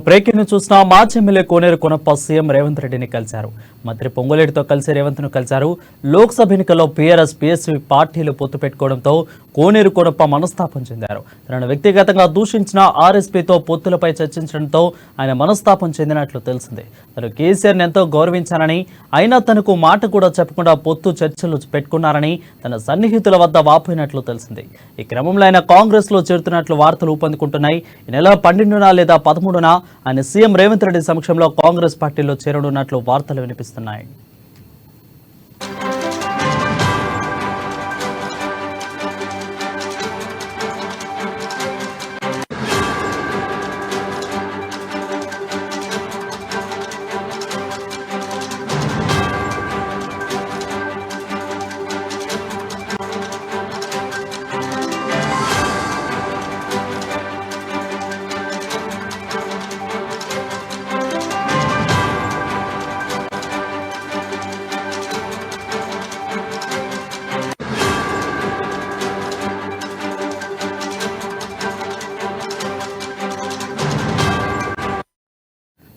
Breaking ను చూసిన మాజీ ఎమ్మెల్యే కోనేరు కొనప్ప సీఎం రేవంత్ రెడ్డిని కలిశారు. మంత్రి పొంగులేటితో కలిసి రేవంత్ ను కలిశారు. లోక్సభ ఎన్నికల్లో పీఆర్ఎస్ పీఎస్పీ పార్టీలు పొత్తు పెట్టుకోవడంతో కోనేరు కొనప్ప మనస్తాపం చెందారు. తనను వ్యక్తిగతంగా దూషించిన ఆర్ఎస్పీతో పొత్తులపై చర్చించడంతో ఆయన మనస్తాపం చెందినట్లు తెలిసింది. తను కేసీఆర్ని ఎంతో గౌరవించానని, అయినా తనకు మాట కూడా చెప్పకుండా పొత్తు చర్చలు పెట్టుకున్నారని తన సన్నిహితుల వద్ద వాపోయినట్లు తెలిసింది. ఈ క్రమంలో ఆయన కాంగ్రెస్ లో చేరుతున్నట్లు వార్తలు ఊపందుకుంటున్నాయి. ఈ నెల 12న లేదా 13న ఆయన సీఎం రేవంత్ రెడ్డి సమక్షంలో కాంగ్రెస్ పార్టీలో చేరనున్నట్లు వార్తలు వినిపిస్తున్నాయి.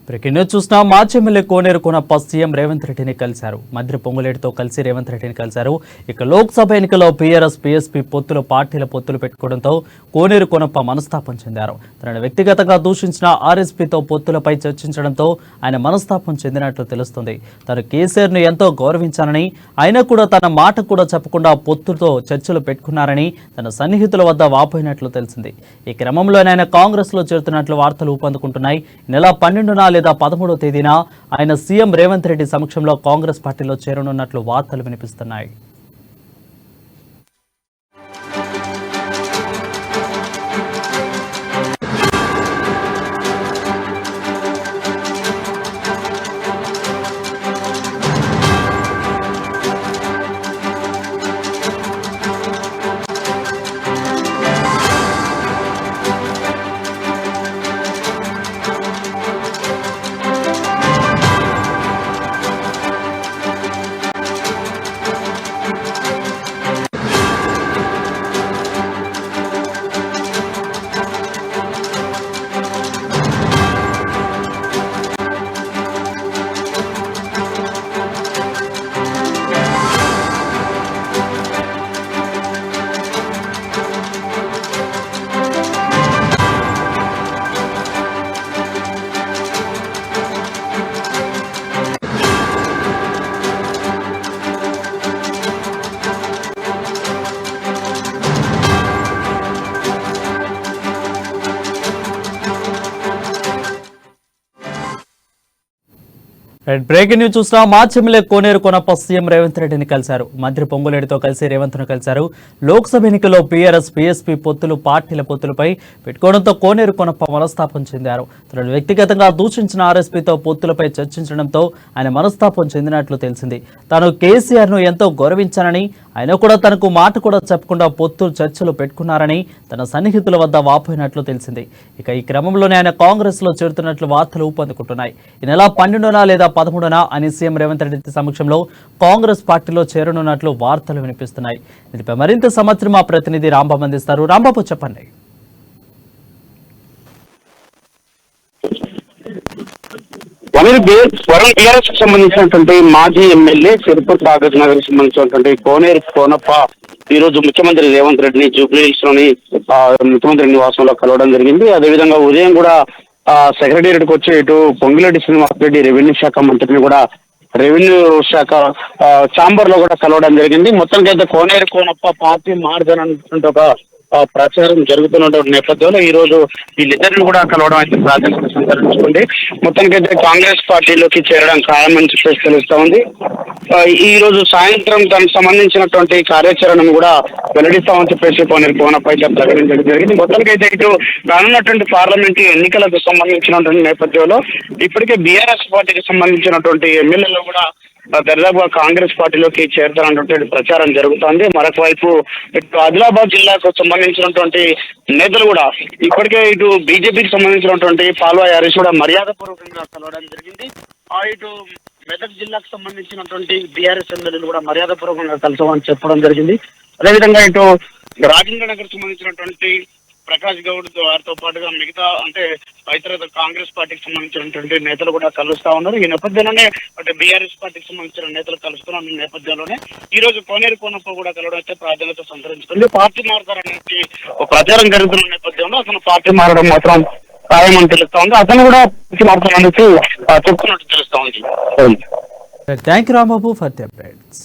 బ్రేకింగ్ న్యూస్ చూసిన మాజీ ఎమ్మెల్యే కోనేరు కొనప్ప సీఎం రేవంత్ రెడ్డిని కలిశారు. మంత్రి పొంగులేటితో కలిసి రేవంత్ రెడ్డిని కలిశారు. ఇక లోక్సభ ఎన్నికల్లో పీఆర్ఎస్ పీఎస్పీ పార్టీల పొత్తులు పెట్టుకోవడంతో కోనేరు కొనప్ప మనస్తాపం చెందారు. తనను వ్యక్తిగతంగా దూషించిన ఆర్ఎస్పీతో పొత్తులపై చర్చించడంతో ఆయన మనస్తాపం చెందినట్లు తెలుస్తుంది. తను కేసీఆర్ను ఎంతో గౌరవించానని, అయినా కూడా తన మాట కూడా చెప్పకుండా పొత్తుతో చర్చలు పెట్టుకున్నారని తన సన్నిహితుల వద్ద వాపోయినట్లు తెలిసింది. ఈ క్రమంలో ఆయన కాంగ్రెస్ లో చేరుతున్నట్లు వార్తలు ఊపందుకుంటున్నాయి. నెల 12న లేదా 13వ తేదీన ఆయన సీఎం రేవంత్ రెడ్డి సమక్షంలో కాంగ్రెస్ పార్టీలో చేరనున్నట్లు వార్తలు వినిపిస్తున్నాయి. బ్రేకింగ్ న్యూస్ చూసిన మాజీ ఎమ్మెల్యే కోనేరు కొనప్ప సీఎం రేవంత్ రెడ్డిని కలిశారు. మంత్రి పొంగులేటితో కలిసి రేవంత్ ను కలిశారు. లోక్సభ ఎన్నికల్లో పీఆర్ఎస్ పీఎస్పీ పార్టీల పొత్తులపై పెట్టుకోవడంతో కోనేరు కొనప్ప మనస్తాపం చెందారు. తనను వ్యక్తిగతంగా దూషించిన ఆర్ఎస్పీతో పొత్తులపై చర్చించడంతో ఆయన మనస్తాపం చెందినట్లు తెలిసింది. తాను కేసీఆర్ ను ఎంతో గౌరవించానని, అయినా కూడా తనకు మాట కూడా చెప్పకుండా పొత్తు చర్చలు పెట్టుకున్నారని తన సన్నిహితుల వద్ద వాపోయినట్లు తెలిసింది. ఇక ఈ క్రమంలోనే ఆయన కాంగ్రెస్ లో చేరుతున్నట్లు వార్తలు ఊపందుకుంటున్నాయి. ఈ నెల 12న లేదా 13న ఆయన సీఎం రేవంత్ రెడ్డి సమక్షంలో కాంగ్రెస్ పార్టీలో చేరనున్నట్లు వార్తలు వినిపిస్తున్నాయి. దీనిపై మరింత సమాచారం మా ప్రతినిధి రాంబాబు అందిస్తారు. రాంబాబు చెప్పండి. వరుణ్ బీఆర్ఎస్ కు సంబంధించినటువంటి మాజీ ఎమ్మెల్యే సిరిపుర్ కాగజ్ నగర్ సంబంధించినటువంటి కోనేరు కోనప్ప ఈ రోజు ముఖ్యమంత్రి రేవంత్ రెడ్డిని జూబ్లీ హిల్స్ లోని ముఖ్యమంత్రి నివాసంలో కలవడం జరిగింది. అదేవిధంగా ఉదయం కూడా సెక్రటేరియట్కి వచ్చి ఇటు పొంగులేటి శ్రీనివాసరెడ్డి రెవెన్యూ శాఖ మంత్రిని కూడా రెవెన్యూ శాఖ ఛాంబర్ లో కూడా కలవడం జరిగింది. మొత్తానికైతే కోనేరు కోనప్ప పార్టీ మారుదనంటే ఒక ప్రచారం జరుగుతున్న నేపథ్యంలో ఈ రోజు వీళ్ళిద్దరిని కూడా కలవడం అయితే ప్రాధాన్యత సంతరించుకుంది. మొత్తానికైతే కాంగ్రెస్ పార్టీలోకి చేరడం ఖాయమని చెప్పేసి తెలుస్తా ఉంది. ఈ రోజు సాయంత్రం దానికి సంబంధించినటువంటి కార్యాచరణను కూడా వెల్లడిస్తామని చెప్పేసి కోనేరు కోనప్ప అయితే ప్రకటించడం జరిగింది. మొత్తానికైతే ఇటు రానున్నటువంటి పార్లమెంటు ఎన్నికలకు సంబంధించినటువంటి నేపథ్యంలో ఇప్పటికే బీఆర్ఎస్ పార్టీకి సంబంధించినటువంటి ఎమ్మెల్యేలు కూడా దర్దాపుగా కాంగ్రెస్ పార్టీలోకి చేరుతారన్నటువంటి ప్రచారం జరుగుతోంది. మరొక వైపు ఇటు ఆదిలాబాద్ జిల్లాకు సంబంధించినటువంటి నేతలు కూడా ఇప్పటికే ఇటు బీజేపీకి సంబంధించినటువంటి పాల్వాయి హరీష్ కూడా మర్యాదపూర్వకంగా కలవడం జరిగింది. ఇటు మెదక్ జిల్లాకు సంబంధించినటువంటి బీఆర్ఎస్ ఎమ్మెల్యేలు కూడా మర్యాదపూర్వకంగా కలుసుకోమని చెప్పడం జరిగింది. అదేవిధంగా ఇటు రాజేంద్ర నగర్ సంబంధించినటువంటి ప్రకాష్ గౌడ్ వారితో పాటుగా మిగతా అంటే ఇతర కాంగ్రెస్ పార్టీకి సంబంధించినటువంటి నేతలు కూడా కలుస్తా ఉన్నారు. ఈ నేపథ్యంలోనే అంటే బీఆర్ఎస్ పార్టీకి సంబంధించిన నేతలు కలుస్తున్న నేపథ్యంలోనే ఈ రోజు కోనేరు కోనప్ప కూడా కలవడం అయితే ప్రాధాన్యత సంతరించుకుంది. పార్టీ మారుతారనేది ప్రచారం జరుగుతున్న నేపథ్యంలో అతను పార్టీ మారడం మాత్రం ఖాయమని తెలుస్తా ఉంది. అతను కూడా పార్టీ మారుతారనేసి చెప్తున్నట్టు తెలుస్తా ఉంది. Thank you Rambabu for the updates.